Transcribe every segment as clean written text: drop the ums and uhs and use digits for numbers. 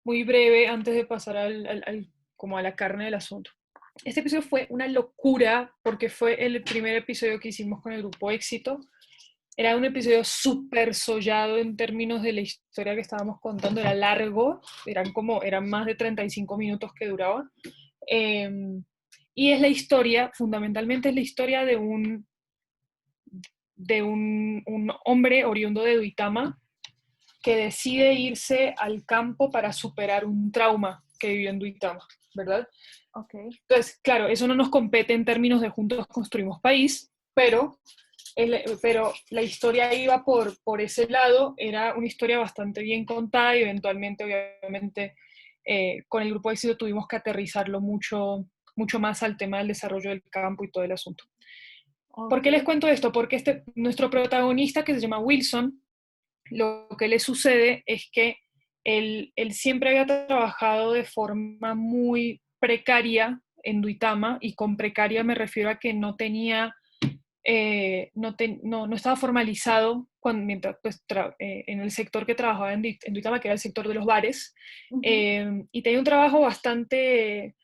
muy breve antes de pasar como a la carne del asunto. Este episodio fue una locura porque fue el primer episodio que hicimos con el grupo Éxito. Era un episodio súper sollado en términos de la historia que estábamos contando, era largo, eran más de 35 minutos que duraba. Eh, y es la historia, fundamentalmente es la historia de un hombre oriundo de Duitama que decide irse al campo para superar un trauma que vivió en Duitama, ¿verdad? Ok. Entonces, claro, eso no nos compete en términos de juntos construimos país, pero la historia iba por ese lado, era una historia bastante bien contada y eventualmente, obviamente, con el grupo de éxito tuvimos que aterrizarlo mucho más al tema del desarrollo del campo y todo el asunto. ¿Por Ok. qué les cuento esto? Porque nuestro protagonista, que se llama Wilson, lo que le sucede es que él siempre había trabajado de forma muy precaria en Duitama, y con precaria me refiero a que no tenía, no estaba formalizado mientras, pues, en el sector que trabajaba en Duitama, que era el sector de los bares, Ujú. y tenía un trabajo bastante,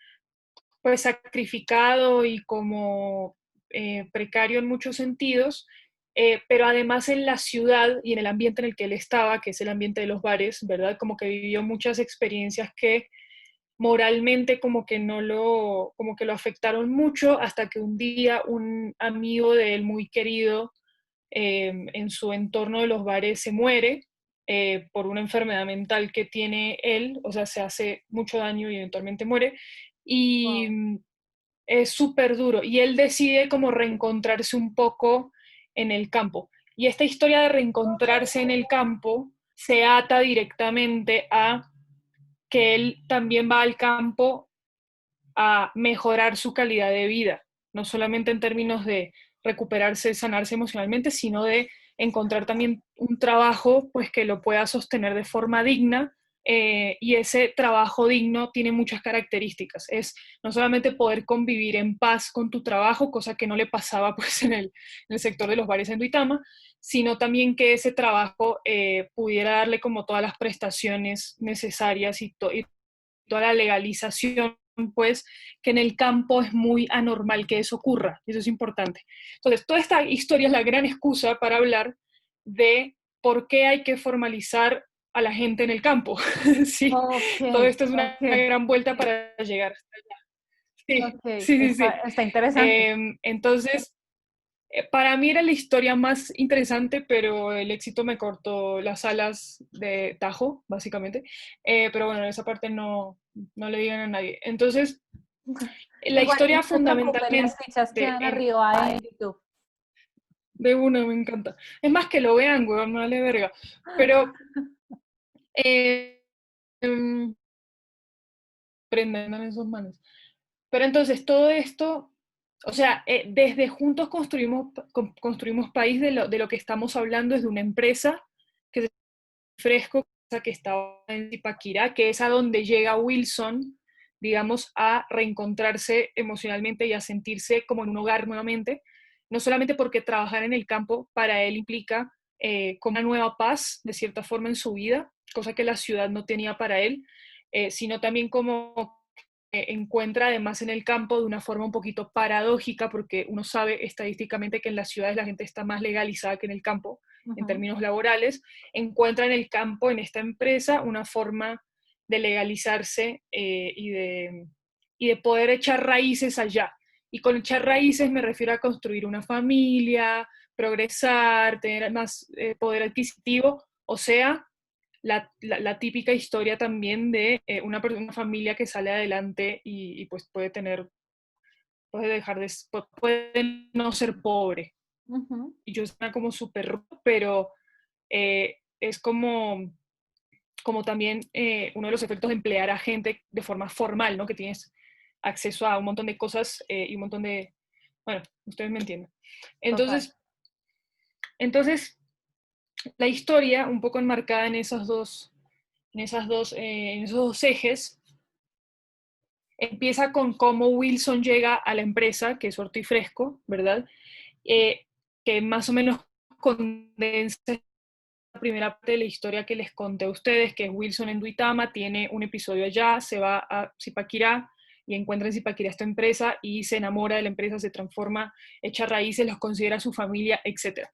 pues, sacrificado y como precario en muchos sentidos, pero además en la ciudad y en el ambiente en el que él estaba, que es el ambiente de los bares, ¿verdad? Como que vivió muchas experiencias que moralmente como que lo afectaron mucho, hasta que un día un amigo de él muy querido en su entorno de los bares se muere por una enfermedad mental que tiene él, o sea, se hace mucho daño y eventualmente muere, y Wow. es súper duro, y él decide como reencontrarse un poco en el campo. Y esta historia de reencontrarse en el campo se ata directamente a que él también va al campo a mejorar su calidad de vida, no solamente en términos de recuperarse, sanarse emocionalmente, sino de encontrar también un trabajo pues que lo pueda sostener de forma digna, y ese trabajo digno tiene muchas características. Es no solamente poder convivir en paz con tu trabajo, cosa que no le pasaba pues en el sector de los bares en Duitama, sino también que ese trabajo pudiera darle como todas las prestaciones necesarias y toda la legalización, pues, que en el campo es muy anormal que eso ocurra, y eso es importante. Entonces, toda esta historia es la gran excusa para hablar de por qué hay que formalizar a la gente en el campo. Sí, Ok, todo esto es una ok, gran vuelta para llegar hasta allá. Sí, ok. sí, sí, Está, sí. está interesante. Entonces, para mí era la historia más interesante, pero el éxito me cortó las alas de tajo, básicamente. Pero bueno, esa parte no le digan a nadie. Entonces, la Igual no historia se preocupen, las fundamentalmente fichas quedan en, arriba en YouTube. de una me encanta. Es más que lo vean, weón, no vale verga. Pero eh, em, prendan esos manes. Pero entonces todo esto, o sea, desde Juntos construimos país, de lo que estamos hablando es de una empresa que se Fresco, que estaba en Zipaquirá, que es a donde llega Wilson, digamos, a reencontrarse emocionalmente y a sentirse como en un hogar nuevamente, no solamente porque trabajar en el campo para él implica como una nueva paz, de cierta forma, en su vida, cosa que la ciudad no tenía para él, sino también como encuentra además en el campo de una forma un poquito paradójica, porque uno sabe estadísticamente que en las ciudades la gente está más legalizada que en el campo en Ujú. términos laborales, encuentra en el campo, en esta empresa, una forma de legalizarse, y de poder echar raíces allá. Y con echar raíces me refiero a construir una familia, progresar, tener más poder adquisitivo, o sea, la típica historia también de una familia que sale adelante y pues puede dejar puede no ser pobre. Ujú. Y yo suena como súper, pero es como también uno de los efectos de emplear a gente de forma formal, ¿no? Que tienes acceso a un montón de cosas y un montón de, bueno, ustedes me entienden. Total. Entonces, la historia, un poco enmarcada en esos dos ejes, empieza con cómo Wilson llega a la empresa, que es Hortifresco, ¿verdad? Eh, que más o menos condensa primera parte de la historia que les conté a ustedes, que es Wilson en Duitama, tiene un episodio allá, se va a Zipaquirá y encuentra en Zipaquirá esta empresa y se enamora de la empresa, se transforma, echa raíces, los considera su familia, etc.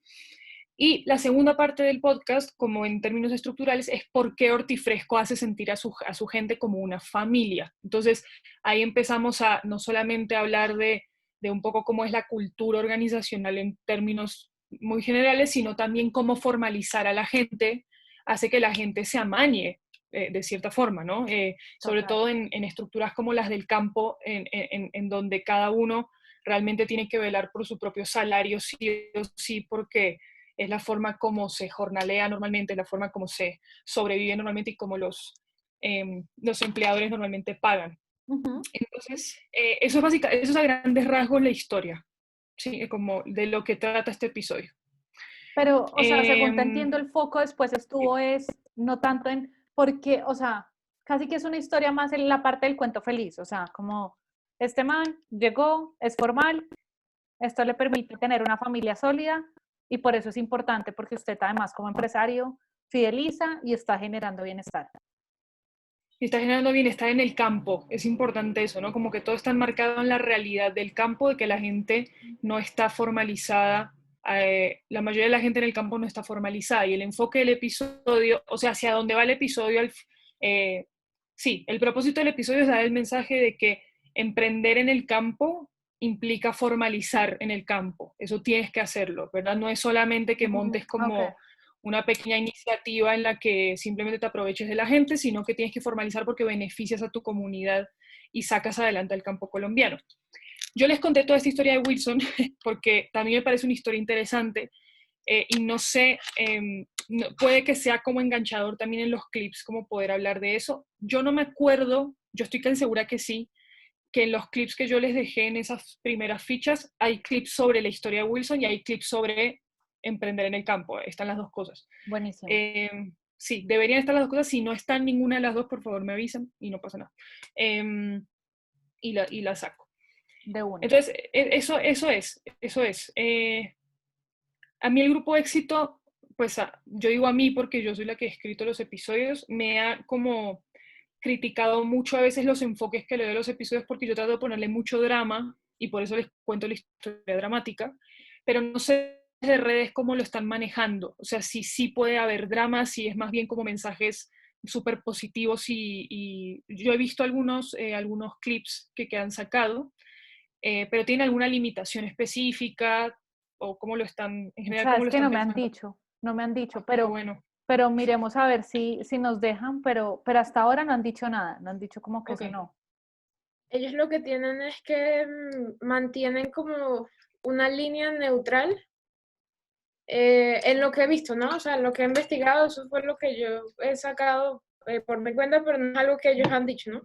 Y la segunda parte del podcast, como en términos estructurales, es por qué Hortifresco hace sentir a su gente como una familia. Entonces, ahí empezamos a no solamente hablar de un poco cómo es la cultura organizacional en términos muy generales, sino también cómo formalizar a la gente hace que la gente se amañe de cierta forma, ¿no? Sobre todo en estructuras como las del campo, en donde cada uno realmente tiene que velar por su propio salario, sí o sí, porque es la forma como se jornalea normalmente, la forma como se sobrevive normalmente y como los empleadores normalmente pagan. Entonces, eso es a grandes rasgos la historia, ¿sí? Como de lo que trata este episodio. Pero, o sea, según te Eh, entiendo, el foco después estuvo es no tanto en, porque, o sea, casi que es una historia más en la parte del cuento feliz, o sea, como este man llegó, es formal, esto le permite tener una familia sólida y por eso es importante, porque usted además como empresario fideliza y está generando bienestar. y está generando bienestar en el campo, es importante eso, ¿no? Como que todo está enmarcado en la realidad del campo, de que la gente no está formalizada, la mayoría de la gente en el campo no está formalizada, y el enfoque del episodio, o sea, hacia dónde va el episodio, eh, sí, el propósito del episodio es dar el mensaje de que emprender en el campo implica formalizar en el campo, eso tienes que hacerlo, ¿verdad? No es solamente que montes Ok. como una pequeña iniciativa en la que simplemente te aproveches de la gente, sino que tienes que formalizar porque beneficias a tu comunidad y sacas adelante al campo colombiano. Yo les conté toda esta historia de Wilson porque también me parece una historia interesante y no sé, puede que sea como enganchador también en los clips, como poder hablar de eso. Yo no me acuerdo, yo estoy tan segura que sí, que en los clips que yo les dejé en esas primeras fichas hay clips sobre la historia de Wilson y hay clips sobre emprender en el campo. Están las dos cosas. Buenísimo. Sí, deberían estar las dos cosas. Si no están ninguna de las dos, por favor me avisan y no pasa nada. Y la saco. De una. Entonces, eso es. A mí el grupo éxito, pues yo digo a mí porque yo soy la que he escrito los episodios, me ha como criticado mucho a veces los enfoques que le doy a los episodios porque yo trato de ponerle mucho drama y por eso les cuento la historia dramática, pero no sé de redes cómo lo están manejando, o sea, si sí puede haber drama, si es más bien como mensajes súper positivos y yo he visto algunos clips que han sacado, pero tiene alguna limitación específica o cómo lo están, en general, cómo Sabes lo que están no me han pensando. dicho, no me han dicho, Qué bueno, pero miremos a ver si nos dejan, pero hasta ahora no han dicho nada, no han dicho como que ok, eso no. Ellos lo que tienen es que mantienen como una línea neutral en lo que he visto, ¿no? O sea, en lo que he investigado, eso fue lo que yo he sacado por mi cuenta, pero no es algo que ellos han dicho, ¿no?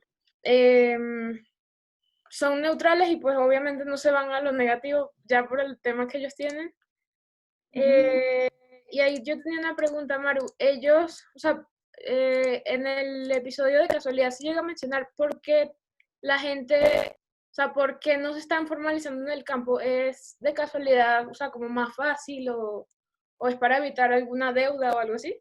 Son neutrales y pues obviamente no se van a lo negativo ya por el tema que ellos tienen. Y ahí yo tenía una pregunta, Maru. Ellos, o sea, en el episodio de casualidad se llega a mencionar por qué la gente, o sea, por qué no se están formalizando en el campo. ¿Es de casualidad, o sea, como más fácil o es para evitar alguna deuda o algo así?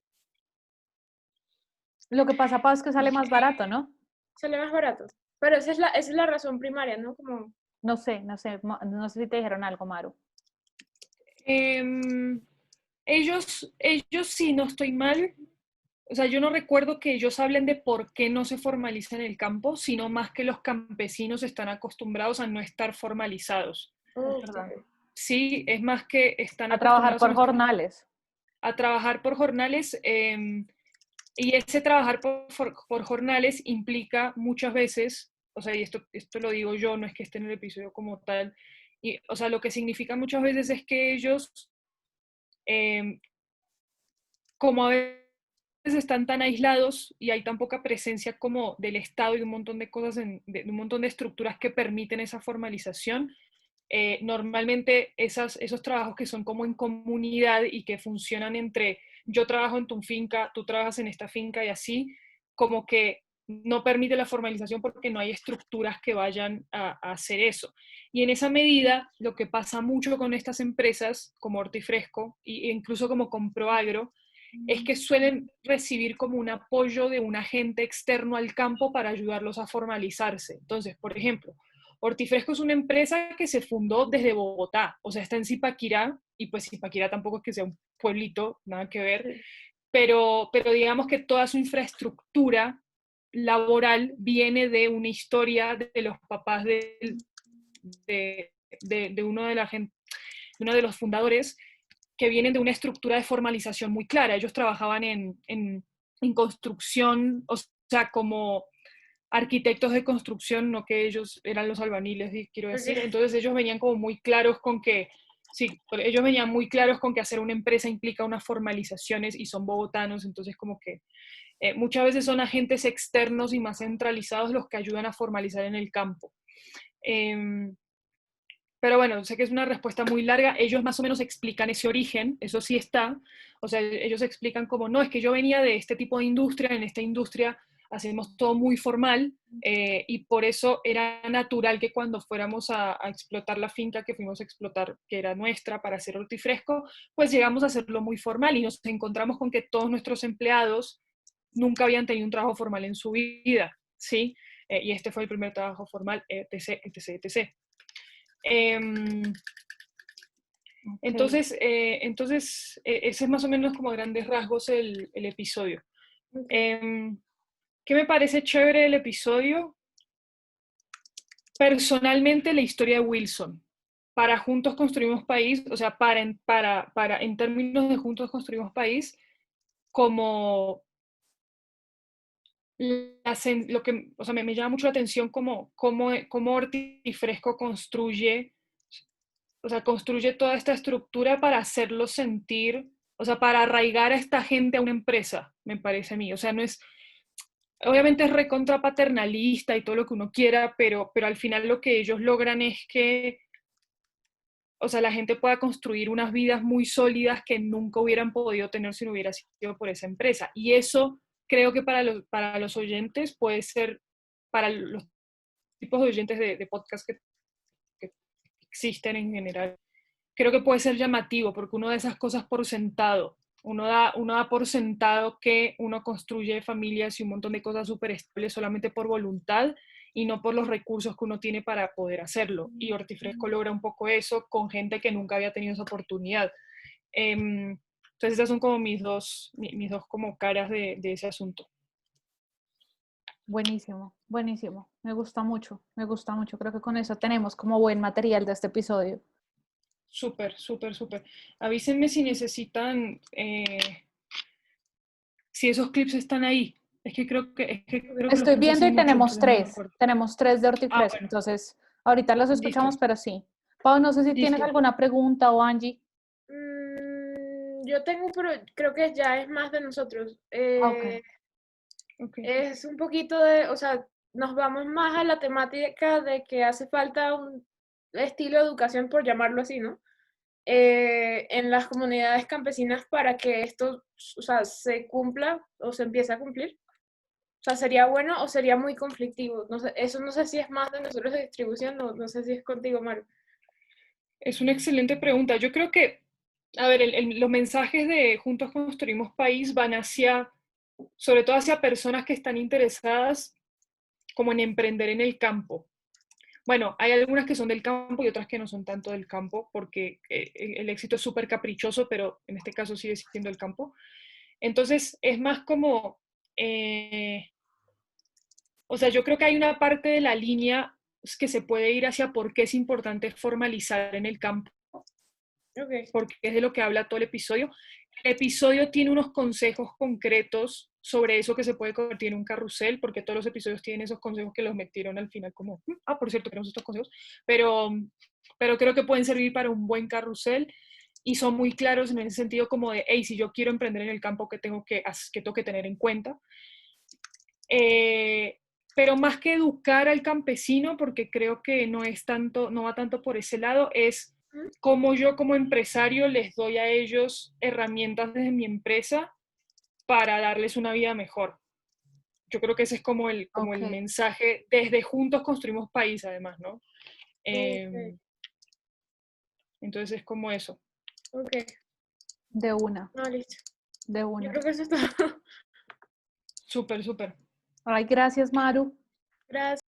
Lo que pasa, Pau, es que sale más barato, ¿no? Sale más barato. Pero esa es la razón primaria, ¿no? Como, No sé si te dijeron algo, Maru. Eh, ellos, si no estoy mal, o sea, yo no recuerdo que ellos hablen de por qué no se formaliza en el campo, sino más que los campesinos están acostumbrados a no estar formalizados. Es ok. verdad. Sí, es más que están A trabajar acostumbrados a por no estar, jornales. a trabajar por jornales, y ese trabajar por jornales implica muchas veces, o sea, y esto lo digo yo, no es que esté en el episodio como tal, y, o sea, lo que significa muchas veces es que ellos, eh, como a veces están tan aislados y hay tan poca presencia como del Estado y de un montón de cosas, de un montón de estructuras que permiten esa formalización, normalmente esos trabajos que son como en comunidad y que funcionan entre yo trabajo en tu finca, tú trabajas en esta finca y así, como que no permite la formalización porque no hay estructuras que vayan a hacer eso. Y en esa medida, lo que pasa mucho con estas empresas como Hortifresco e incluso como Comproagro, es que suelen recibir como un apoyo de un agente externo al campo para ayudarlos a formalizarse. Entonces, por ejemplo, Hortifresco es una empresa que se fundó desde Bogotá, o sea, está en Zipaquirá, y pues Zipaquirá tampoco es que sea un pueblito, nada que ver, pero digamos que toda su infraestructura laboral viene de una historia de los papás de uno de la gente, uno de los fundadores, que vienen de una estructura de formalización muy clara. Ellos trabajaban en construcción, o sea, como arquitectos de construcción, no que ellos eran los albañiles, quiero decir. Entonces ellos venían como muy claros con que, sí, ellos venían muy claros con que hacer una empresa implica unas formalizaciones y son bogotanos, entonces como que muchas veces son agentes externos y más centralizados los que ayudan a formalizar en el campo. Pero bueno, sé que es una respuesta muy larga. Ellos más o menos explican ese origen, eso sí está. O sea, ellos explican como, no, es que yo venía de este tipo de industria, en esta industria hacemos todo muy formal y por eso era natural que cuando fuéramos a explotar la finca que fuimos a explotar, que era nuestra para hacer hortifresco, pues llegamos a hacerlo muy formal y nos encontramos con que todos nuestros empleados nunca habían tenido un trabajo formal en su vida, ¿sí? Y este fue el primer trabajo formal, etc., etc., etc. Entonces, ese es más o menos como a grandes rasgos el episodio. ¿Qué me parece chévere del episodio? Personalmente, la historia de Wilson. Para Juntos Construimos País, o sea, en términos de Juntos Construimos País, como lo que, o sea, me llama mucho la atención cómo Hortifresco construye, o sea, construye toda esta estructura para hacerlo sentir, o sea, para arraigar a esta gente a una empresa, me parece a mí. O sea, no es, obviamente es recontra paternalista y todo lo que uno quiera, pero al final lo que ellos logran es que, o sea, la gente pueda construir unas vidas muy sólidas que nunca hubieran podido tener si no hubiera sido por esa empresa. Y eso creo que para los oyentes puede ser, para los tipos de oyentes de podcast que existen en general, creo que puede ser llamativo, porque uno da esas cosas por sentado. Uno da por sentado que uno construye familias y un montón de cosas súper estables solamente por voluntad y no por los recursos que uno tiene para poder hacerlo. Y Hortifresco logra un poco eso con gente que nunca había tenido esa oportunidad. Entonces esas son como mis dos como caras de ese asunto. Buenísimo, buenísimo. Me gusta mucho, me gusta mucho. Creo que con eso tenemos como buen material de este episodio. Súper, súper, súper. Avísenme si necesitan, si esos clips están ahí. Es que creo que Estoy los puse viendo hace y mucho, entonces no me acuerdo. tenemos tres de Hortifresco, Bueno, entonces ahorita los listo, escuchamos, pero sí. Pau, no sé si tienes listo. alguna pregunta o Angie. Yo tengo, pero creo que ya es más de nosotros. Ok. Es un poquito de, o sea, nos vamos más a la temática de que hace falta un estilo de educación, por llamarlo así, ¿no? En las comunidades campesinas para que esto, o sea, se cumpla o se empiece a cumplir. O sea, ¿sería bueno o sería muy conflictivo? No sé, eso no sé si es más de nosotros de distribución, no sé si es contigo, Maru. Es una excelente pregunta. Yo creo que, a ver, los mensajes de Juntos Construimos País van hacia, sobre todo hacia personas que están interesadas como en emprender en el campo. Bueno, hay algunas que son del campo y otras que no son tanto del campo, porque el éxito es súper caprichoso, pero en este caso sigue siendo el campo. Entonces, es más como, o sea, yo creo que hay una parte de la línea que se puede ir hacia por qué es importante formalizar en el campo, Okay. porque es de lo que habla todo el episodio. El episodio tiene unos consejos concretos sobre eso que se puede convertir en un carrusel, porque todos los episodios tienen esos consejos que los metieron al final como, por cierto, tenemos estos consejos, pero creo que pueden servir para un buen carrusel y son muy claros en ese sentido como de, hey, si yo quiero emprender en el campo, ¿qué tengo que tener en cuenta? Pero más que educar al campesino, porque creo que no va tanto por ese lado, es cómo yo como empresario les doy a ellos herramientas desde mi empresa para darles una vida mejor. Yo creo que ese es como el mensaje, desde Juntos Construimos País, además, ¿no? Entonces es como eso. Ok. De una. No, listo. De Yo una. creo que eso es todo. Súper, súper. Ay, gracias, Maru. Gracias.